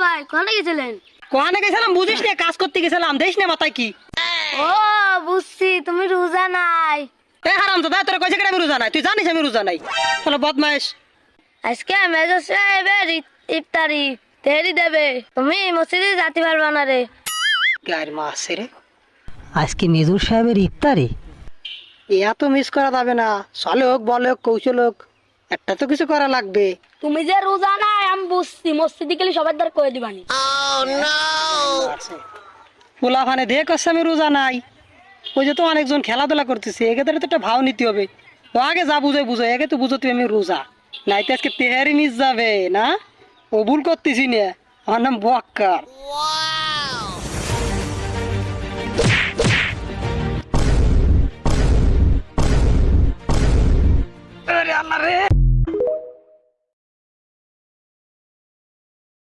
ভাই কোনে গেছিলেন? কোয়ানে গেছিলাম বুঝিস না, কাজ করতে গেছিলাম, দেখিস না মাথায় কি? ও বুঝছি, তুমি রোজা নাই। এ হারামজাদা, তোর কইছে কেন আমি রোজা নাই? তুই জানিস আমি রোজা নাই। শালা বদমাইশ। আজকে মেজর সাহেবের ইফতারি তেরি দেবে, তুমি মসজিদে যেতে পারবা না রে। গায়ের মা আছে রে, আজকে মেজর সাহেবের ইফতারি। এত মিস করা যাবে না, চলে হোক বলে হোক কৌশল হোক, একটা তো কিছু করা লাগবে। তুমি যে রোজা নাই আমি বুঝছি, মসজিদে গেলে সবার দ্বার কয়ে দিবানি। পোলা ফানে দেখ আমি রোজা নাই, ওই যে তো অনেকজন খেলাধুলা করতেছে, একে তো একটা ভাও নিতে হবে। ও আগে যা বুঝে বুঝো, একে তো বুঝো তুই আমি রোজা নাই, তো আজকে তেহারি মিস যাবে না। ও ভুল করতেছি না, আমার নাম বক্কার। আরে আল্লাহ রে।